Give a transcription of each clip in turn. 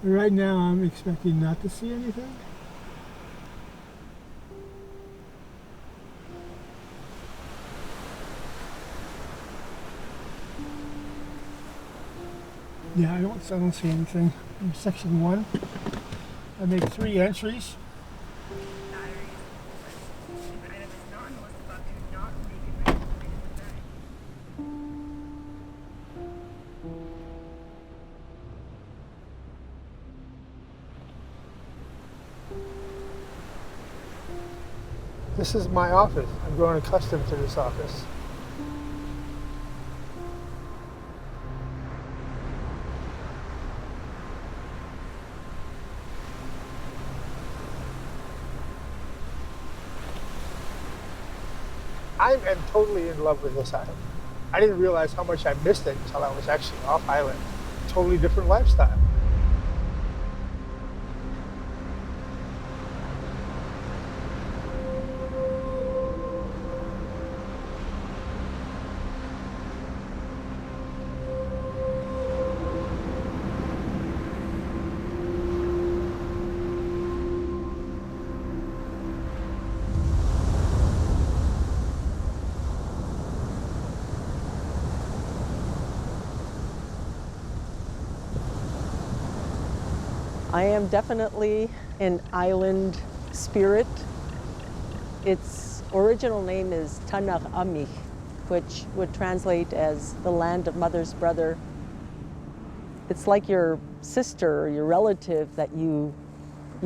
Right now I'm expecting not to see anything. Yeah, I don't see anything. In section 1, I made 3 entries. This is my office. I'm growing accustomed to this office. I am totally in love with this island. I didn't realize how much I missed it until I was actually off island. Totally different lifestyle. I am definitely an island spirit. Its original name is Tanag Amich, which would translate as the land of mother's brother. It's like your sister or your relative that you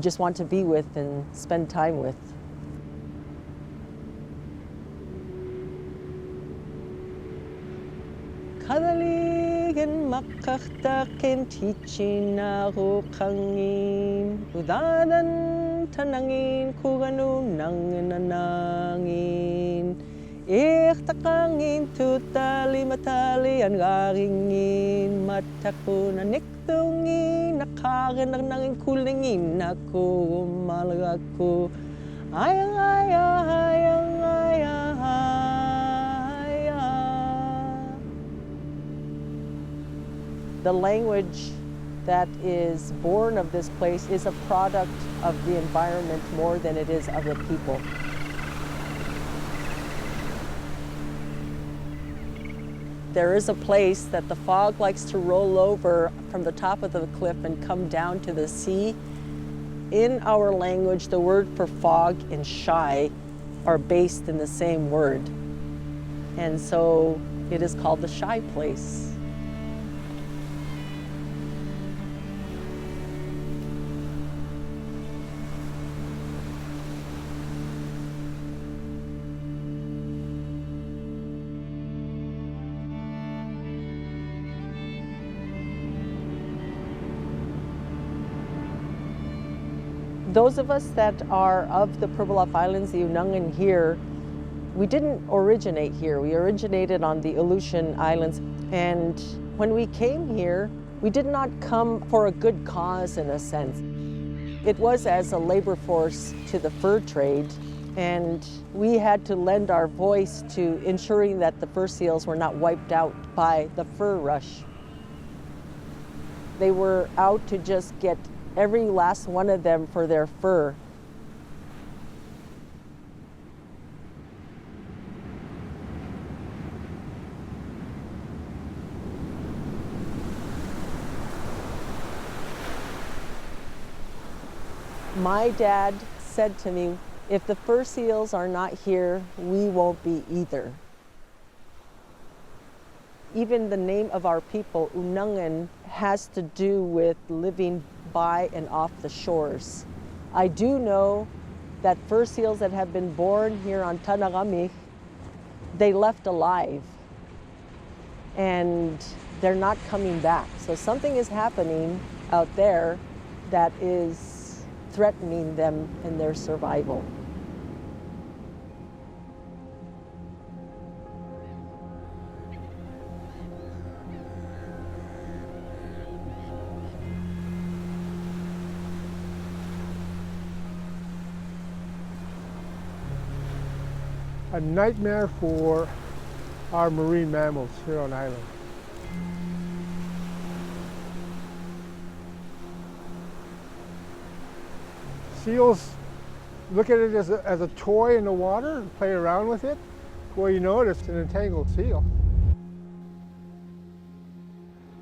just want to be with and spend time with. Kadaligan makaktakin tichinaro kangin udadan tanangin kuganu nanginanangin takangin tutali matali ang garingin matakuna niktungin nakarin nangin kulingin ako malagaku ayang ayang ayang. The language that is born of this place is a product of the environment more than it is of the people. There is a place that the fog likes to roll over from the top of the cliff and come down to the sea. In our language, the word for fog and shy are based in the same word. And so it is called the shy place. Those of us that are of the Pribilof Islands, the Unangan here, we didn't originate here. We originated on the Aleutian Islands. And when we came here, we did not come for a good cause in a sense. It was as a labor force to the fur trade. And we had to lend our voice to ensuring that the fur seals were not wiped out by the fur rush. They were out to just get every last one of them for their fur. My dad said to me, if the fur seals are not here, we won't be either. Even the name of our people, Unangan, has to do with living by and off the shores. I do know that fur seals that have been born here on Tanag Amich, they left alive and they're not coming back. So something is happening out there that is threatening them in their survival. A nightmare for our marine mammals here on island. Seals look at it as a toy in the water and play around with it. Before you know it, it's an entangled seal.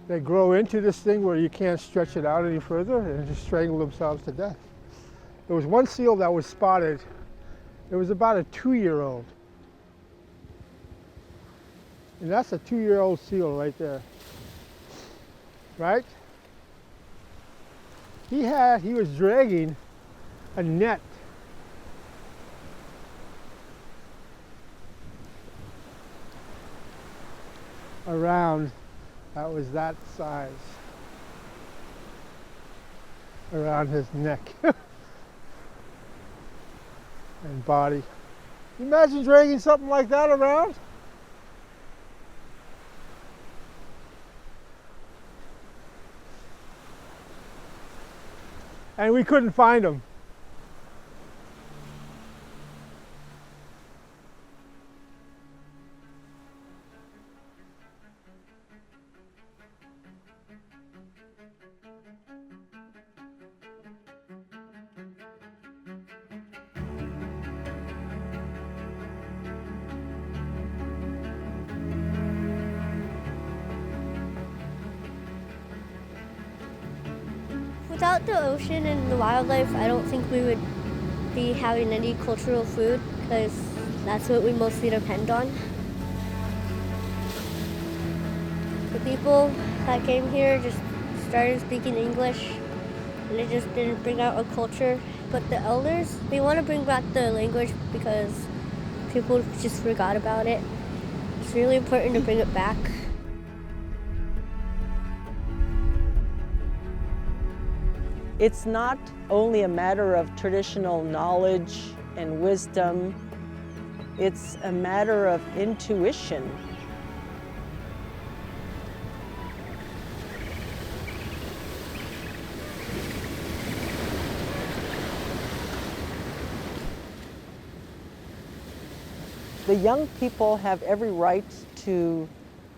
They grow into this thing where you can't stretch it out any further and just strangle themselves to death. There was one seal that was spotted. It was about a 2-year-old. And that's a 2-year-old seal right there. Right? He was dragging a net. Around, that was that size. Around his neck and body. Imagine dragging something like that around. And we couldn't find him. Without the ocean and the wildlife, I don't think we would be having any cultural food, because that's what we mostly depend on. The people that came here just started speaking English, and it just didn't bring out a culture. But the elders, they want to bring back the language because people just forgot about it. It's really important to bring it back. It's not only a matter of traditional knowledge and wisdom, it's a matter of intuition. The young people have every right to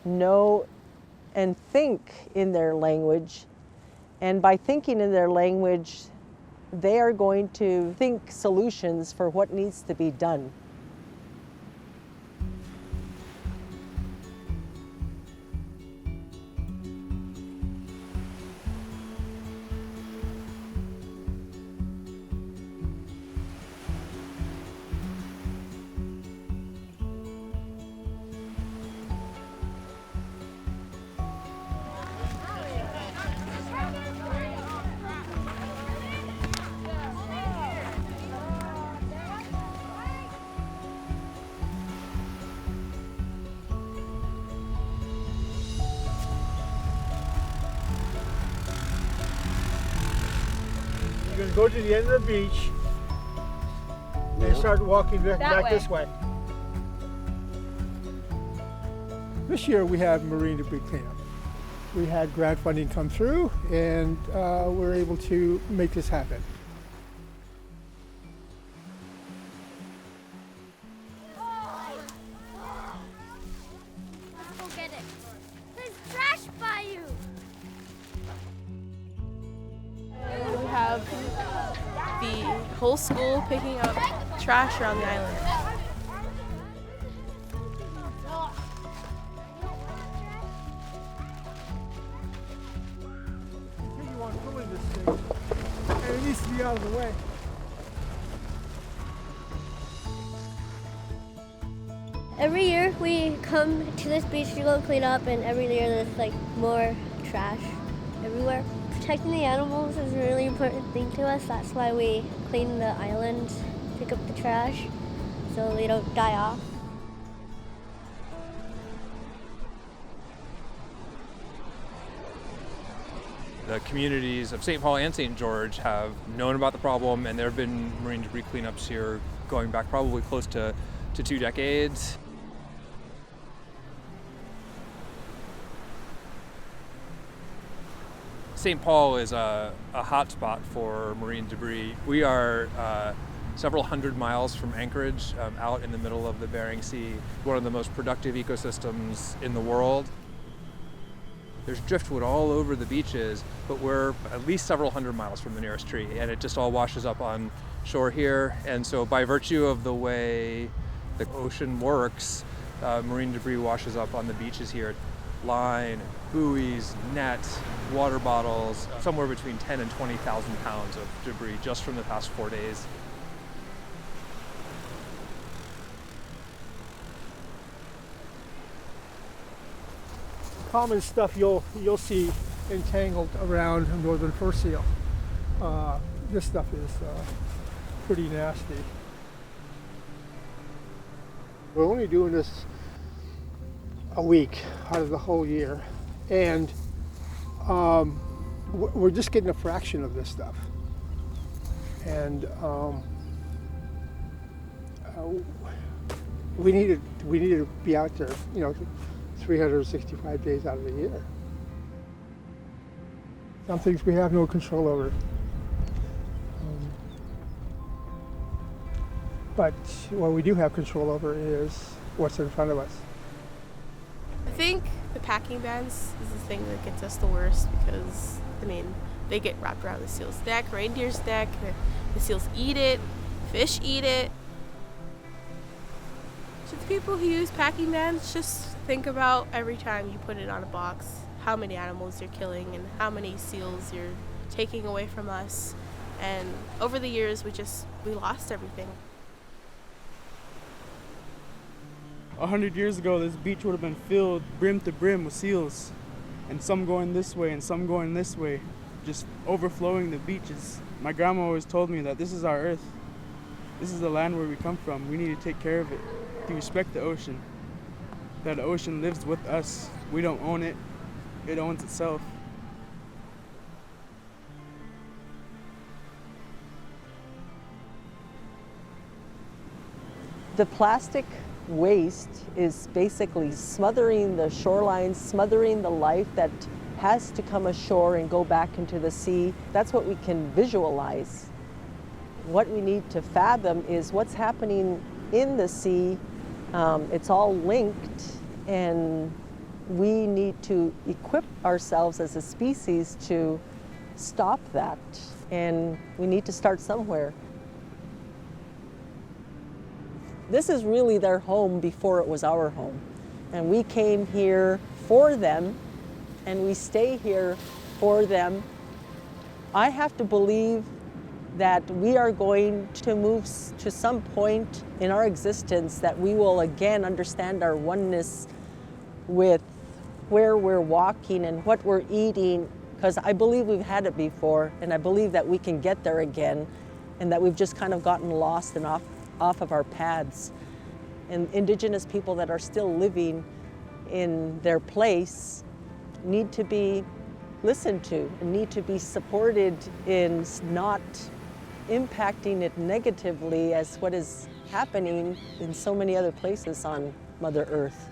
know and think in their language. And by thinking in their language, they are going to think solutions for what needs to be done. You're gonna go to the end of the beach and start walking back this way. This year we have marine debris cleanup. We had grant funding come through, and we're able to make this happen. Let's go get it. There's trash by you. We have the whole school picking up trash around the island. Continue on pulling this thing, and it needs to be out of the way. Every year we come to this beach to go clean up, and every year there's like more trash everywhere. Protecting the animals is a really important thing to us. That's why we clean the island, pick up the trash, so they don't die off. The communities of St. Paul and St. George have known about the problem, and there have been marine debris cleanups here going back probably close to 2 decades. St. Paul is a hot spot for marine debris. We are several hundred miles from Anchorage, out in the middle of the Bering Sea, one of the most productive ecosystems in the world. There's driftwood all over the beaches, but we're at least several hundred miles from the nearest tree, and it just all washes up on shore here. And so by virtue of the way the ocean works, marine debris washes up on the beaches here. Line, buoys, nets, water bottles, somewhere between 10 and 20,000 pounds of debris just from the past 4 days. Common stuff you'll see entangled around northern fur seal. This stuff is pretty nasty. We're only doing this a week out of the whole year, and we're just getting a fraction of this stuff. And we need to be out there, 365 days out of the year. Some things we have no control over. But what we do have control over is what's in front of us. I think the packing bans is the thing that gets us the worst because, they get wrapped around the seal's neck, reindeer's neck, the seals eat it, fish eat it. To the people who use packing bans, just think about every time you put it on a box, how many animals you're killing and how many seals you're taking away from us. And over the years, we lost everything. 100 years ago, this beach would have been filled brim to brim with seals, and some going this way and some going this way, just overflowing the beaches. My grandma always told me that this is our earth. This is the land where we come from. We need to take care of it, to respect the ocean. That the ocean lives with us. We don't own it. It owns itself. The plastic waste is basically smothering the shorelines, smothering the life that has to come ashore and go back into the sea. That's what we can visualize. What we need to fathom is what's happening in the sea. It's all linked, and we need to equip ourselves as a species to stop that, and we need to start somewhere. This is really their home before it was our home, and we came here for them, and we stay here for them. I have to believe that we are going to move to some point in our existence that we will again understand our oneness with where we're walking and what we're eating, because I believe we've had it before, and I believe that we can get there again, and that we've just kind of gotten lost and off of our paths. And Indigenous people that are still living in their place need to be listened to and need to be supported in not impacting it negatively as what is happening in so many other places on Mother Earth.